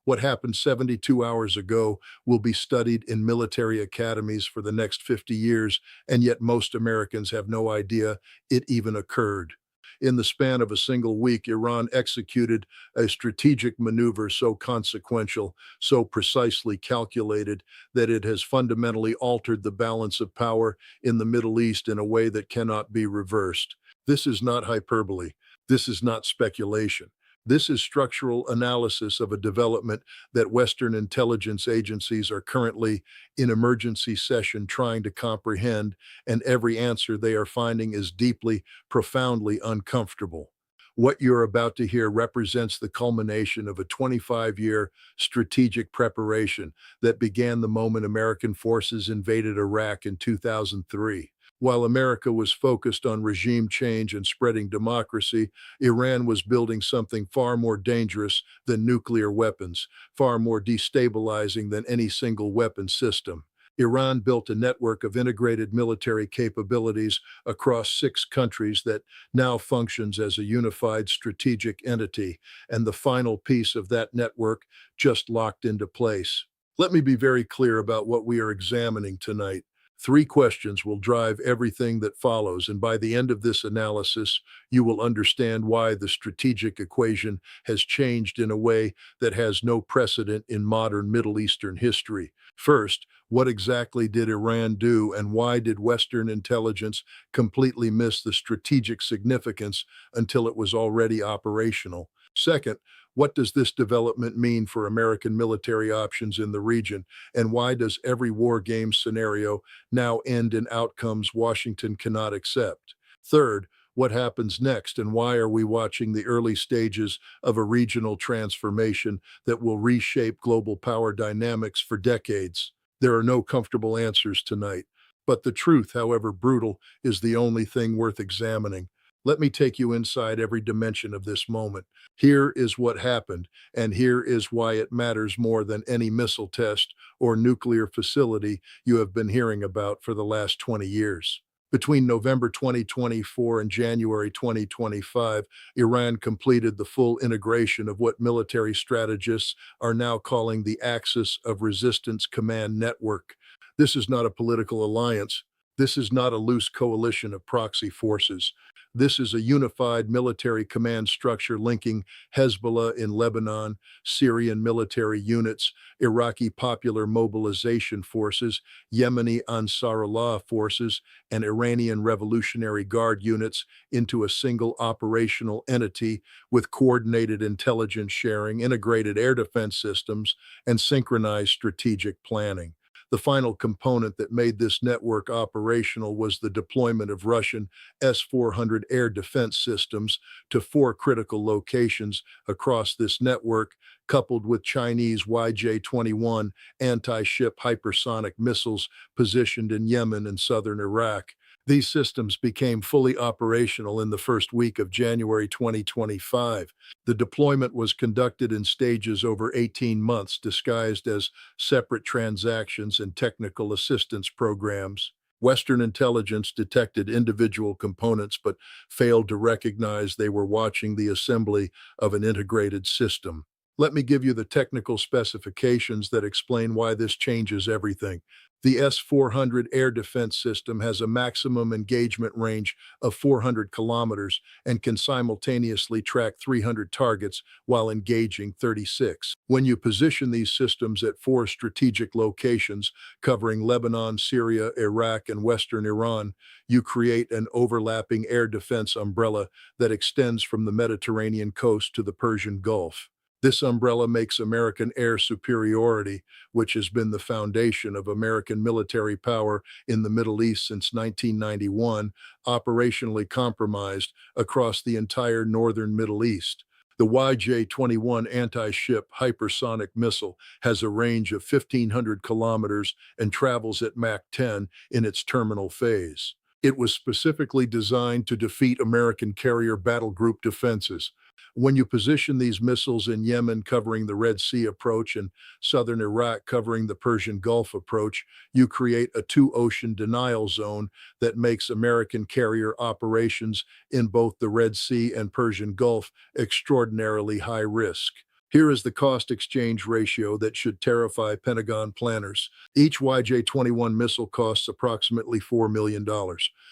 What happened 72 hours ago will be studied in military academies for the next 50 years, and yet most Americans have no idea it even occurred. In the span of a single week, Iran executed a strategic maneuver so consequential, so precisely calculated, that it has fundamentally altered the balance of power in the Middle East in a way that cannot be reversed. This is not hyperbole. This is not speculation. This is structural analysis of a development that Western intelligence agencies are currently in emergency session trying to comprehend, and every answer they are finding is deeply, profoundly uncomfortable. What you're about to hear represents the culmination of a 25-year strategic preparation that began the moment American forces invaded Iraq in 2003. While America was focused on regime change and spreading democracy, Iran was building something far more dangerous than nuclear weapons, far more destabilizing than any single weapon system. Iran built a network of integrated military capabilities across 6 countries that now functions as a unified strategic entity, and the final piece of that network just locked into place. Let me be very clear about what we are examining tonight. 3 questions will drive everything that follows, and by the end of this analysis, you will understand why the strategic equation has changed in a way that has no precedent in modern Middle Eastern history. First, what exactly did Iran do, and why did Western intelligence completely miss the strategic significance until it was already operational? Second, what does this development mean for American military options in the region, and why does every war game scenario now end in outcomes Washington cannot accept? Third, what happens next, and why are we watching the early stages of a regional transformation that will reshape global power dynamics for decades? There are no comfortable answers tonight, but the truth, however brutal, is the only thing worth examining. Let me take you inside every dimension of this moment. Here is what happened, and here is why it matters more than any missile test or nuclear facility you have been hearing about for the last 20 years. Between November 2024 and January 2025, Iran completed the full integration of what military strategists are now calling the Axis of Resistance Command Network. This is not a political alliance. This is not a loose coalition of proxy forces. This is a unified military command structure linking Hezbollah in Lebanon, Syrian military units, Iraqi Popular Mobilization Forces, Yemeni Ansarullah forces, and Iranian Revolutionary Guard units into a single operational entity with coordinated intelligence sharing, integrated air defense systems, and synchronized strategic planning. The final component that made this network operational was the deployment of Russian S-400 air defense systems to 4 critical locations across this network, coupled with Chinese YJ-21 anti-ship hypersonic missiles positioned in Yemen and southern Iraq. These systems became fully operational in the first week of January 2025. The deployment was conducted in stages over 18 months, disguised as separate transactions and technical assistance programs. Western intelligence detected individual components but failed to recognize they were watching the assembly of an integrated system. Let me give you the technical specifications that explain why this changes everything. The S-400 air defense system has a maximum engagement range of 400 kilometers and can simultaneously track 300 targets while engaging 36. When you position these systems at 4 strategic locations covering Lebanon, Syria, Iraq, and western Iran, you create an overlapping air defense umbrella that extends from the Mediterranean coast to the Persian Gulf. This umbrella makes American air superiority, which has been the foundation of American military power in the Middle East since 1991, operationally compromised across the entire northern Middle East. The YJ-21 anti-ship hypersonic missile has a range of 1,500 kilometers and travels at Mach 10 in its terminal phase. It was specifically designed to defeat American carrier battle group defenses. When you position these missiles in Yemen covering the Red Sea approach and southern Iraq covering the Persian Gulf approach, you create a two-ocean denial zone that makes American carrier operations in both the Red Sea and Persian Gulf extraordinarily high risk. Here is the cost exchange ratio that should terrify Pentagon planners. Each YJ-21 missile costs approximately $4 million.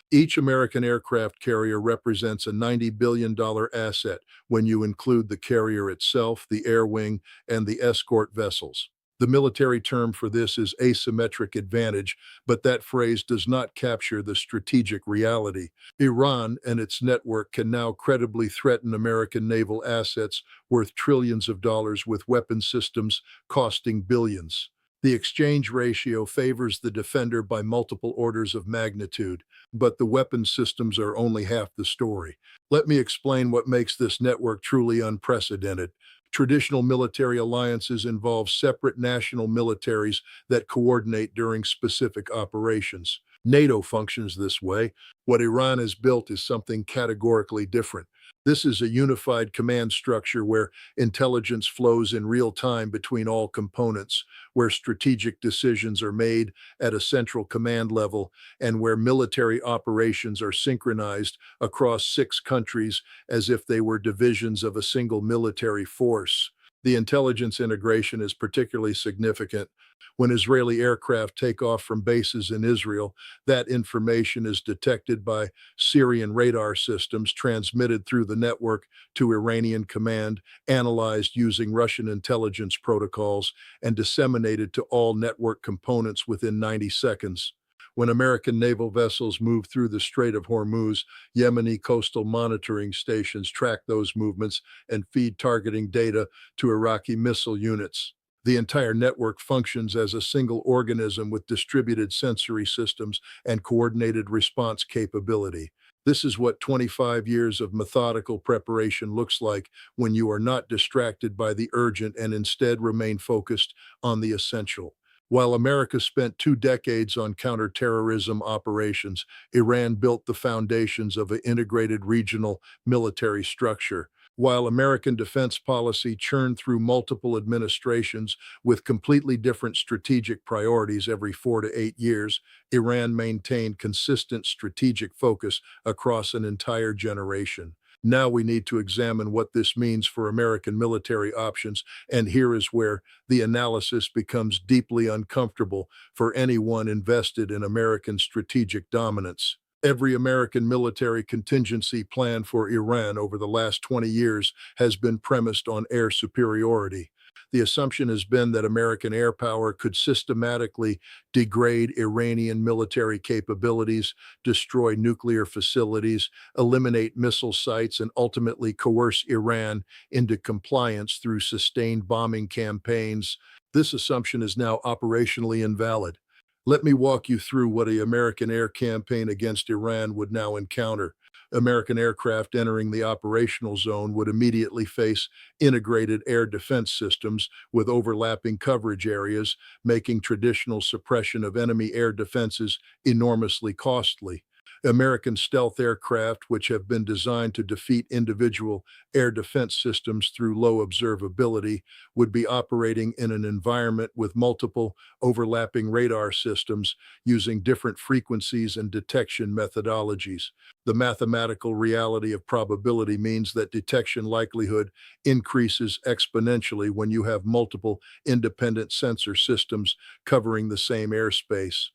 Each American aircraft carrier represents a $90 billion asset when you include the carrier itself, the air wing, and the escort vessels. The military term for this is asymmetric advantage, but that phrase does not capture the strategic reality. Iran and its network can now credibly threaten American naval assets worth trillions of dollars with weapon systems costing billions. The exchange ratio favors the defender by multiple orders of magnitude, but the weapon systems are only half the story. Let me explain what makes this network truly unprecedented. Traditional military alliances involve separate national militaries that coordinate during specific operations. NATO functions this way. What Iran has built is something categorically different. This is a unified command structure where intelligence flows in real time between all components, where strategic decisions are made at a central command level, and where military operations are synchronized across 6 countries as if they were divisions of a single military force. The intelligence integration is particularly significant. When Israeli aircraft take off from bases in Israel, that information is detected by Syrian radar systems transmitted through the network to Iranian command, analyzed using Russian intelligence protocols, and disseminated to all network components within 90 seconds. When American naval vessels move through the Strait of Hormuz, Yemeni coastal monitoring stations track those movements and feed targeting data to Iraqi missile units. The entire network functions as a single organism with distributed sensory systems and coordinated response capability. This is what 25 years of methodical preparation looks like when you are not distracted by the urgent and instead remain focused on the essential. While America spent 2 decades on counterterrorism operations, Iran built the foundations of an integrated regional military structure. While American defense policy churned through multiple administrations with completely different strategic priorities every 4 to 8 years, Iran maintained consistent strategic focus across an entire generation. Now we need to examine what this means for American military options, and here is where the analysis becomes deeply uncomfortable for anyone invested in American strategic dominance. Every American military contingency plan for Iran over the last 20 years has been premised on air superiority. The assumption has been that American air power could systematically degrade Iranian military capabilities, destroy nuclear facilities, eliminate missile sites, and ultimately coerce Iran into compliance through sustained bombing campaigns. This assumption is now operationally invalid. Let me walk you through what an American air campaign against Iran would now encounter. American aircraft entering the operational zone would immediately face integrated air defense systems with overlapping coverage areas, making traditional suppression of enemy air defenses enormously costly. American stealth aircraft, which have been designed to defeat individual air defense systems through low observability, would be operating in an environment with multiple overlapping radar systems using different frequencies and detection methodologies. The mathematical reality of probability means that detection likelihood increases exponentially when you have multiple independent sensor systems covering the same airspace.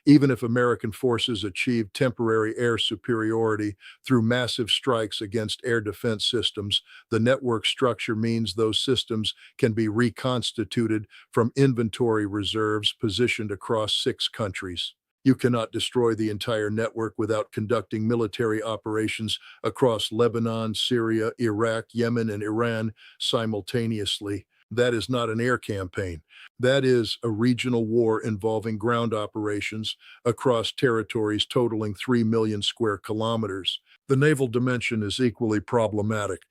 Even if American forces achieved temporary air superiority through massive strikes against air defense systems, the network structure means those systems can be reconstituted from inventory reserves positioned across 6 countries. You cannot destroy the entire network without conducting military operations across Lebanon, Syria, Iraq, Yemen, and Iran simultaneously. That is not an air campaign. That is a regional war involving ground operations across territories totaling 3 million square kilometers. The naval dimension is equally problematic.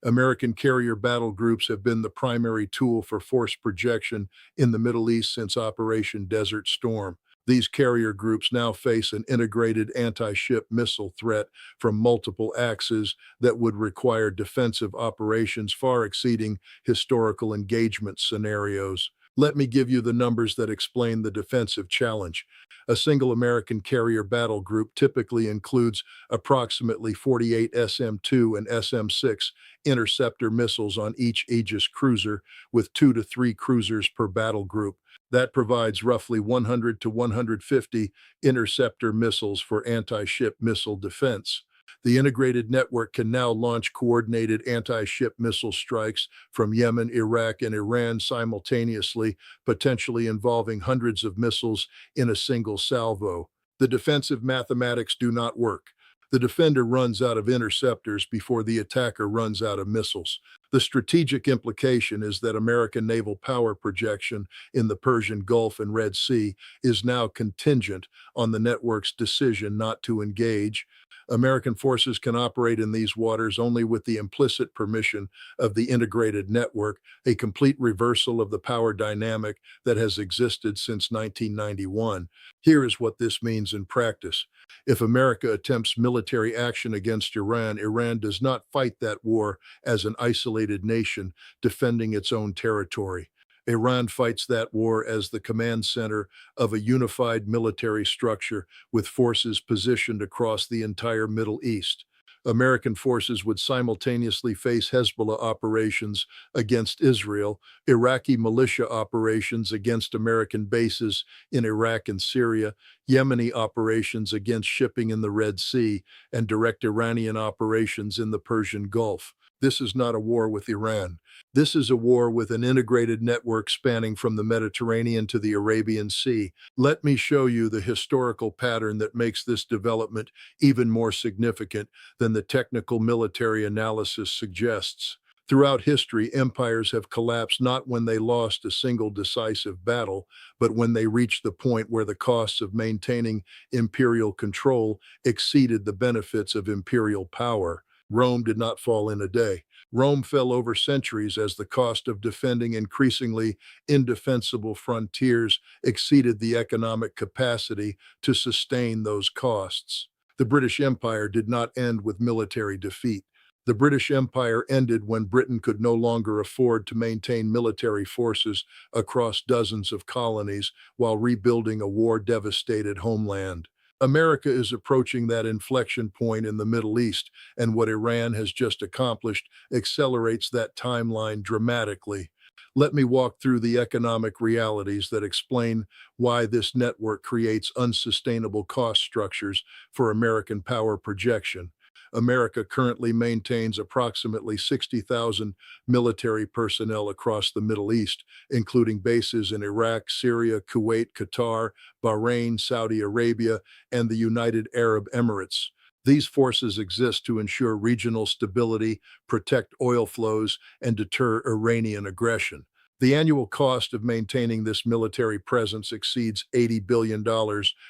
American carrier battle groups have been the primary tool for force projection in the Middle East since Operation Desert Storm. These carrier groups now face an integrated anti-ship missile threat from multiple axes that would require defensive operations far exceeding historical engagement scenarios. Let me give you the numbers that explain the defensive challenge. A single American carrier battle group typically includes approximately 48 SM-2 and SM-6 interceptor missiles on each Aegis cruiser, with 2 to 3 cruisers per battle group. That provides roughly 100 to 150 interceptor missiles for anti-ship missile defense. The integrated network can now launch coordinated anti-ship missile strikes from Yemen, Iraq, and Iran simultaneously, potentially involving hundreds of missiles in a single salvo. The defensive mathematics do not work. The defender runs out of interceptors before the attacker runs out of missiles. The strategic implication is that American naval power projection in the Persian Gulf and Red Sea is now contingent on the network's decision not to engage. American forces can operate in these waters only with the implicit permission of the integrated network, a complete reversal of the power dynamic that has existed since 1991. Here is what this means in practice. If America attempts military action against Iran, Iran does not fight that war as an isolated nation defending its own territory. Iran fights that war as the command center of a unified military structure with forces positioned across the entire Middle East. American forces would simultaneously face Hezbollah operations against Israel, Iraqi militia operations against American bases in Iraq and Syria, Yemeni operations against shipping in the Red Sea, and direct Iranian operations in the Persian Gulf. This is not a war with Iran. This is a war with an integrated network spanning from the Mediterranean to the Arabian Sea. Let me show you the historical pattern that makes this development even more significant than the technical military analysis suggests. Throughout history, empires have collapsed not when they lost a single decisive battle, but when they reached the point where the costs of maintaining imperial control exceeded the benefits of imperial power. Rome did not fall in a day. Rome fell over centuries as the cost of defending increasingly indefensible frontiers exceeded the economic capacity to sustain those costs. The British Empire did not end with military defeat. The British Empire ended when Britain could no longer afford to maintain military forces across dozens of colonies while rebuilding a war-devastated homeland. America is approaching that inflection point in the Middle East, and what Iran has just accomplished accelerates that timeline dramatically. Let me walk through the economic realities that explain why this network creates unsustainable cost structures for American power projection. America currently maintains approximately 60,000 military personnel across the Middle East, including bases in Iraq, Syria, Kuwait, Qatar, Bahrain, Saudi Arabia, and the United Arab Emirates. These forces exist to ensure regional stability, protect oil flows, and deter Iranian aggression. The annual cost of maintaining this military presence exceeds $80 billion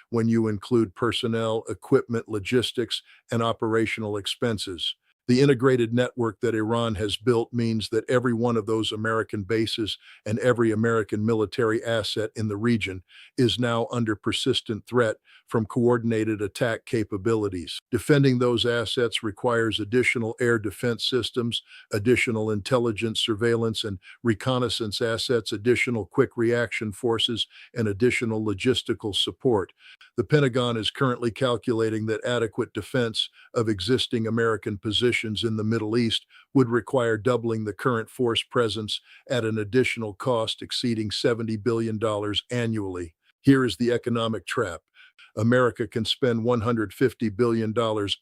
when you include personnel, equipment, logistics, and operational expenses. The integrated network that Iran has built means that every one of those American bases and every American military asset in the region is now under persistent threat from coordinated attack capabilities. Defending those assets requires additional air defense systems, additional intelligence, surveillance, and reconnaissance assets, additional quick reaction forces, and additional logistical support. The Pentagon is currently calculating that adequate defense of existing American positions in the Middle East would require doubling the current force presence at an additional cost exceeding $70 billion annually. Here is the economic trap. America can spend $150 billion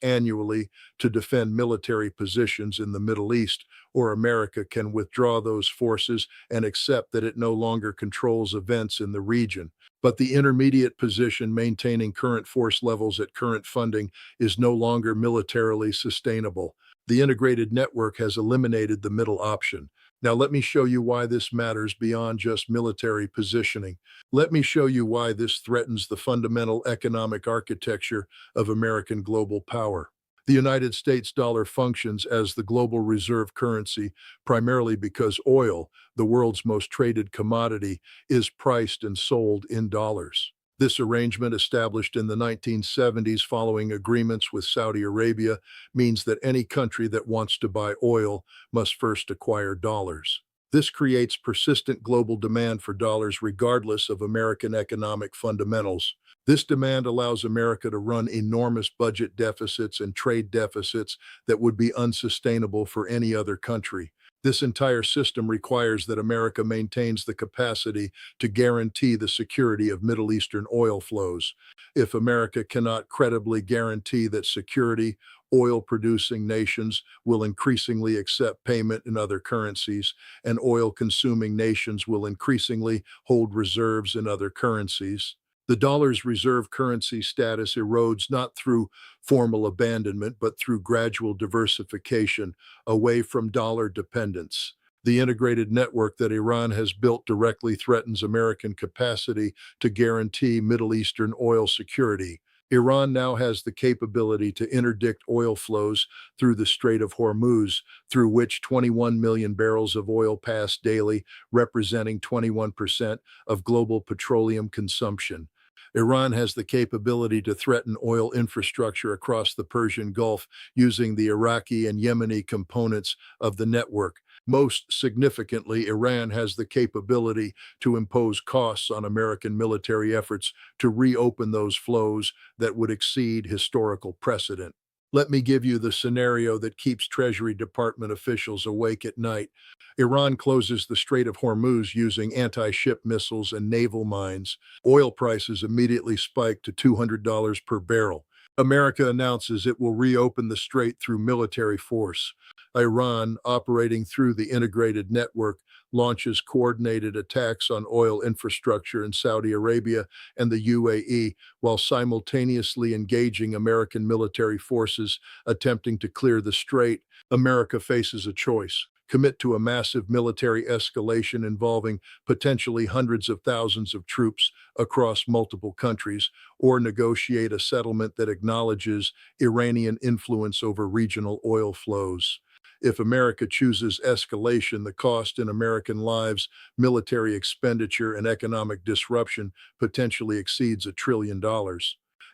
annually to defend military positions in the Middle East, or America can withdraw those forces and accept that it no longer controls events in the region. But the intermediate position, maintaining current force levels at current funding, is no longer militarily sustainable. The integrated network has eliminated the middle option. Now, let me show you why this matters beyond just military positioning. Let me show you why this threatens the fundamental economic architecture of American global power. The United States dollar functions as the global reserve currency primarily because oil, the world's most traded commodity, is priced and sold in dollars. This arrangement, established in the 1970s following agreements with Saudi Arabia, means that any country that wants to buy oil must first acquire dollars. This creates persistent global demand for dollars regardless of American economic fundamentals. This demand allows America to run enormous budget deficits and trade deficits that would be unsustainable for any other country. This entire system requires that America maintains the capacity to guarantee the security of Middle Eastern oil flows. If America cannot credibly guarantee that security, oil-producing nations will increasingly accept payment in other currencies, and oil-consuming nations will increasingly hold reserves in other currencies. The dollar's reserve currency status erodes not through formal abandonment, but through gradual diversification away from dollar dependence. The integrated network that Iran has built directly threatens American capacity to guarantee Middle Eastern oil security. Iran now has the capability to interdict oil flows through the Strait of Hormuz, through which 21 million barrels of oil pass daily, representing 21% of global petroleum consumption. Iran has the capability to threaten oil infrastructure across the Persian Gulf using the Iraqi and Yemeni components of the network. Most significantly, Iran has the capability to impose costs on American military efforts to reopen those flows that would exceed historical precedent. Let me give you the scenario that keeps Treasury Department officials awake at night. Iran closes the Strait of Hormuz using anti-ship missiles and naval mines. Oil prices immediately spike to $200 per barrel. America announces it will reopen the strait through military force. Iran, operating through the integrated network, launches coordinated attacks on oil infrastructure in Saudi Arabia and the UAE, while simultaneously engaging American military forces attempting to clear the strait. America faces a choice: commit to a massive military escalation involving potentially hundreds of thousands of troops across multiple countries, or negotiate a settlement that acknowledges Iranian influence over regional oil flows. If America chooses escalation, the cost in American lives, military expenditure, and economic disruption potentially exceeds $1 trillion.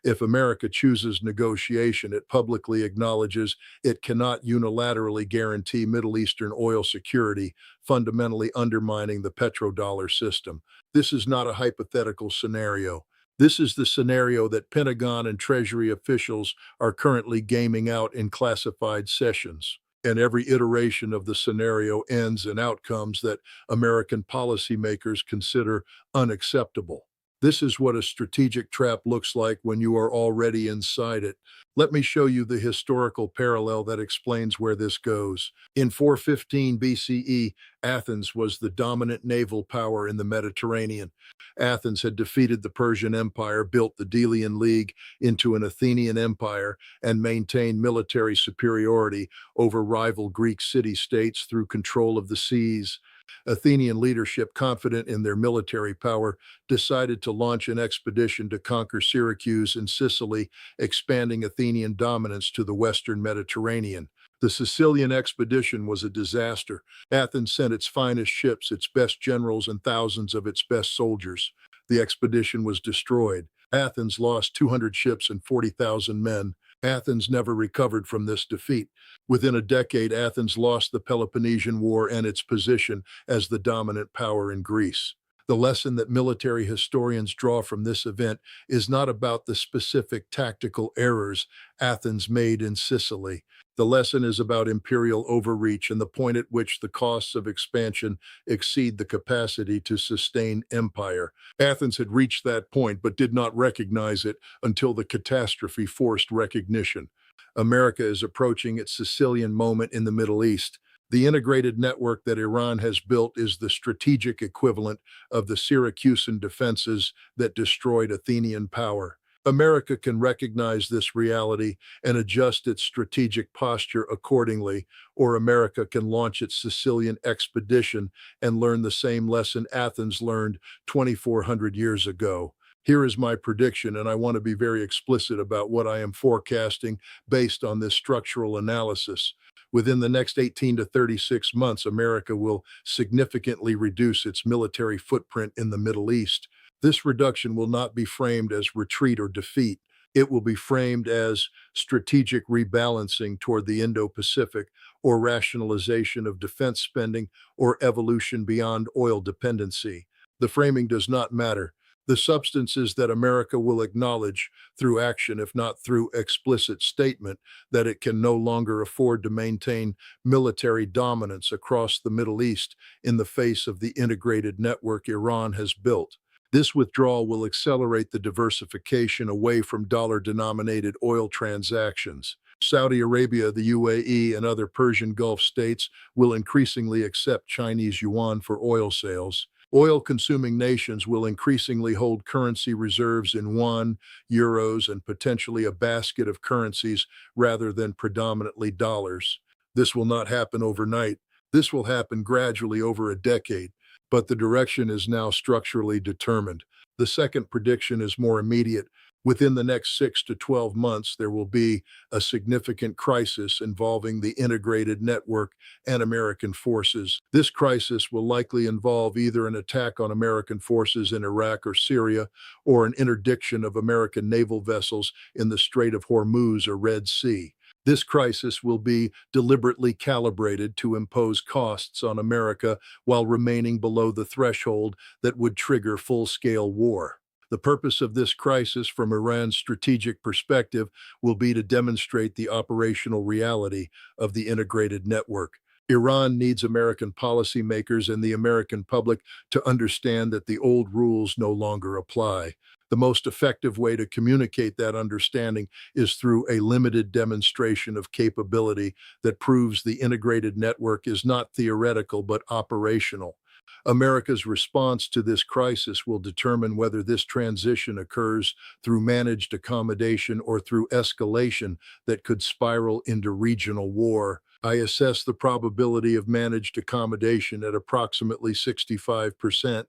If America chooses negotiation, it publicly acknowledges it cannot unilaterally guarantee Middle Eastern oil security, fundamentally undermining the petrodollar system. This is not a hypothetical scenario. This is the scenario that Pentagon and Treasury officials are currently gaming out in classified sessions. And every iteration of the scenario ends in outcomes that American policymakers consider unacceptable. This is what a strategic trap looks like when you are already inside it. Let me show you the historical parallel that explains where this goes. In 415 BCE, Athens was the dominant naval power in the Mediterranean. Athens had defeated the Persian Empire, built the Delian League into an Athenian empire, and maintained military superiority over rival Greek city-states through control of the seas. Athenian leadership, confident in their military power, decided to launch an expedition to conquer Syracuse and Sicily, expanding Athenian dominance to the western Mediterranean. The Sicilian expedition was a disaster. Athens sent its finest ships, its best generals, and thousands of its best soldiers. The expedition was destroyed. Athens lost 200 ships and 40,000 men. Athens never recovered from this defeat. Within a decade, Athens lost the Peloponnesian War and its position as the dominant power in Greece. The lesson that military historians draw from this event is not about the specific tactical errors Athens made in Sicily. The lesson is about imperial overreach and the point at which the costs of expansion exceed the capacity to sustain empire. Athens had reached that point but did not recognize it until the catastrophe forced recognition. America is approaching its Sicilian moment in the Middle East. The integrated network that Iran has built is the strategic equivalent of the Syracusan defenses that destroyed Athenian power. America can recognize this reality and adjust its strategic posture accordingly, or America can launch its Sicilian expedition and learn the same lesson Athens learned 2,400 years ago. Here is my prediction, and I want to be very explicit about what I am forecasting based on this structural analysis. Within the next 18 to 36 months, America will significantly reduce its military footprint in the Middle East. This reduction will not be framed as retreat or defeat. It will be framed as strategic rebalancing toward the Indo-Pacific, or rationalization of defense spending, or evolution beyond oil dependency. The framing does not matter. The substance is that America will acknowledge through action, if not through explicit statement, that it can no longer afford to maintain military dominance across the Middle East in the face of the integrated network Iran has built. This withdrawal will accelerate the diversification away from dollar-denominated oil transactions. Saudi Arabia, the UAE, and other Persian Gulf states will increasingly accept Chinese yuan for oil sales. Oil-consuming nations will increasingly hold currency reserves in yuan, euros, and potentially a basket of currencies rather than predominantly dollars. This will not happen overnight. This will happen gradually over a decade, but the direction is now structurally determined. The second prediction is more immediate. Within the next 6 to 12 months, there will be a significant crisis involving the integrated network and American forces. This crisis will likely involve either an attack on American forces in Iraq or Syria, or an interdiction of American naval vessels in the Strait of Hormuz or Red Sea. This crisis will be deliberately calibrated to impose costs on America while remaining below the threshold that would trigger full-scale war. The purpose of this crisis from Iran's strategic perspective will be to demonstrate the operational reality of the integrated network. Iran needs American policymakers and the American public to understand that the old rules no longer apply. The most effective way to communicate that understanding is through a limited demonstration of capability that proves the integrated network is not theoretical but operational. America's response to this crisis will determine whether this transition occurs through managed accommodation or through escalation that could spiral into regional war. I assess the probability of managed accommodation at approximately 65%.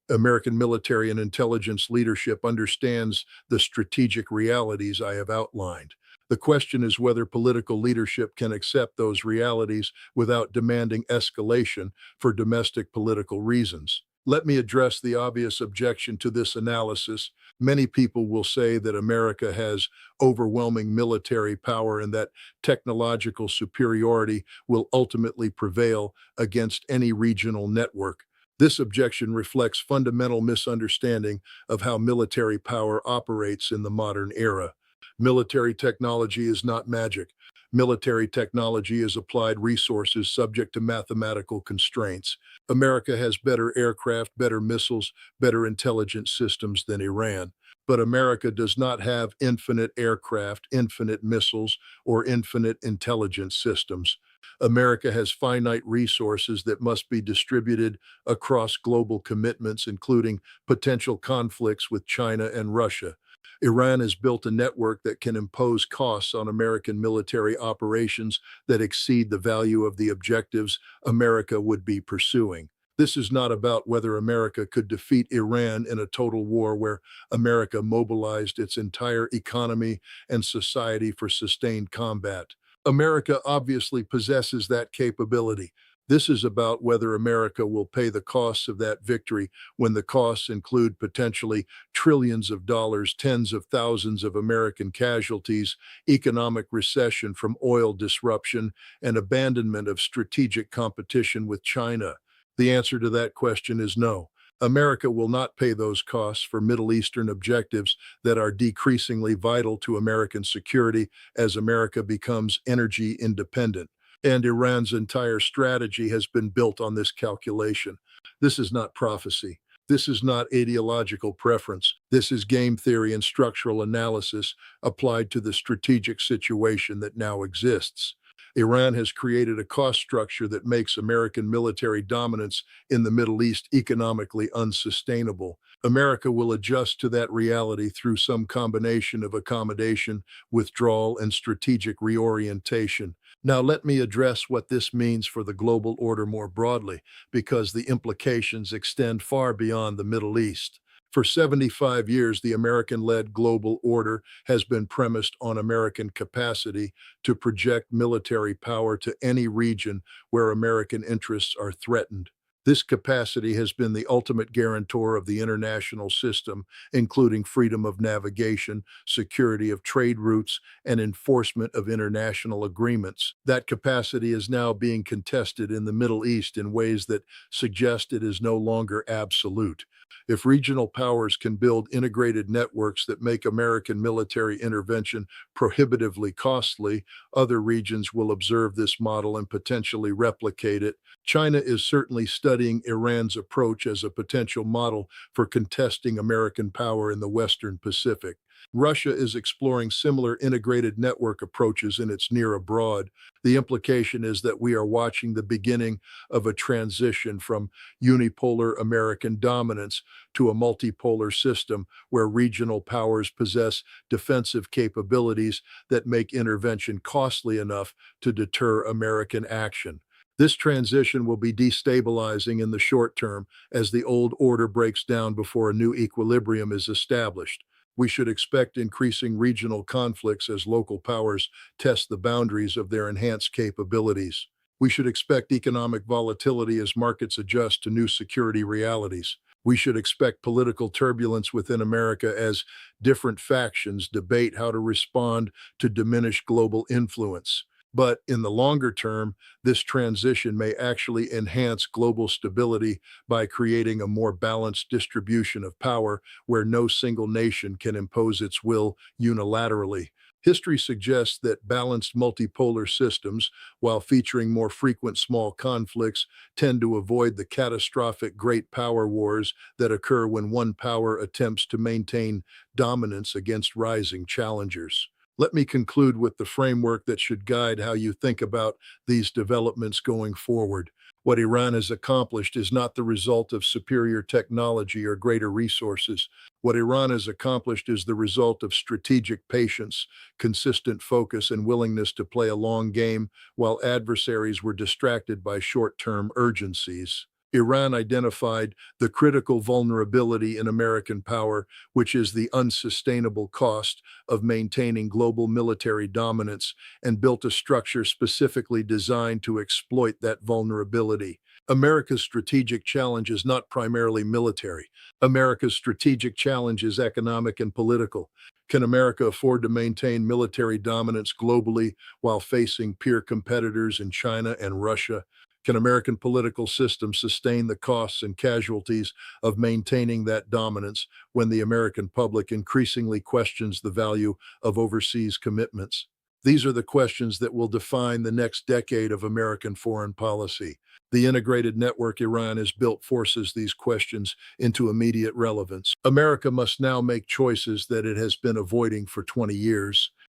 American military and intelligence leadership understands the strategic realities I have outlined. The question is whether political leadership can accept those realities without demanding escalation for domestic political reasons. Let me address the obvious objection to this analysis. Many people will say that America has overwhelming military power and that technological superiority will ultimately prevail against any regional network. This objection reflects fundamental misunderstanding of how military power operates in the modern era. Military technology is not magic. Military technology is applied resources subject to mathematical constraints. America has better aircraft, better missiles, better intelligence systems than Iran. But America does not have infinite aircraft, infinite missiles, or infinite intelligence systems. America has finite resources that must be distributed across global commitments, including potential conflicts with China and Russia. Iran has built a network that can impose costs on American military operations that exceed the value of the objectives America would be pursuing. This is not about whether America could defeat Iran in a total war where America mobilized its entire economy and society for sustained combat. America obviously possesses that capability. This is about whether America will pay the costs of that victory when the costs include potentially trillions of dollars, tens of thousands of American casualties, economic recession from oil disruption, and abandonment of strategic competition with China. The answer to that question is no. America will not pay those costs for Middle Eastern objectives that are decreasingly vital to American security as America becomes energy independent. And Iran's entire strategy has been built on this calculation. This is not prophecy. This is not ideological preference. This is game theory and structural analysis applied to the strategic situation that now exists. Iran has created a cost structure that makes American military dominance in the Middle East economically unsustainable. America will adjust to that reality through some combination of accommodation, withdrawal, and strategic reorientation. Now, let me address what this means for the global order more broadly, because the implications extend far beyond the Middle East. For 75 years, the American-led global order has been premised on American capacity to project military power to any region where American interests are threatened. This capacity has been the ultimate guarantor of the international system, including freedom of navigation, security of trade routes, and enforcement of international agreements. That capacity is now being contested in the Middle East in ways that suggest it is no longer absolute. If regional powers can build integrated networks that make American military intervention prohibitively costly, other regions will observe this model and potentially replicate it. China is certainly studying Iran's approach as a potential model for contesting American power in the Western Pacific. Russia is exploring similar integrated network approaches in its near abroad. The implication is that we are watching the beginning of a transition from unipolar American dominance to a multipolar system where regional powers possess defensive capabilities that make intervention costly enough to deter American action. This transition will be destabilizing in the short term as the old order breaks down before a new equilibrium is established. We should expect increasing regional conflicts as local powers test the boundaries of their enhanced capabilities. We should expect economic volatility as markets adjust to new security realities. We should expect political turbulence within America as different factions debate how to respond to diminished global influence. But in the longer term, this transition may actually enhance global stability by creating a more balanced distribution of power where no single nation can impose its will unilaterally. History suggests that balanced multipolar systems, while featuring more frequent small conflicts, tend to avoid the catastrophic great power wars that occur when one power attempts to maintain dominance against rising challengers. Let me conclude with the framework that should guide how you think about these developments going forward. What Iran has accomplished is not the result of superior technology or greater resources. What Iran has accomplished is the result of strategic patience, consistent focus, and willingness to play a long game while adversaries were distracted by short-term urgencies. Iran identified the critical vulnerability in American power, which is the unsustainable cost of maintaining global military dominance, and built a structure specifically designed to exploit that vulnerability. America's strategic challenge is not primarily military. America's strategic challenge is economic and political. Can America afford to maintain military dominance globally while facing peer competitors in China and Russia? Can American political system sustain the costs and casualties of maintaining that dominance when the American public increasingly questions the value of overseas commitments? These are the questions that will define the next decade of American foreign policy. The integrated network Iran has built forces these questions into immediate relevance. America must now make choices that it has been avoiding for 20 years.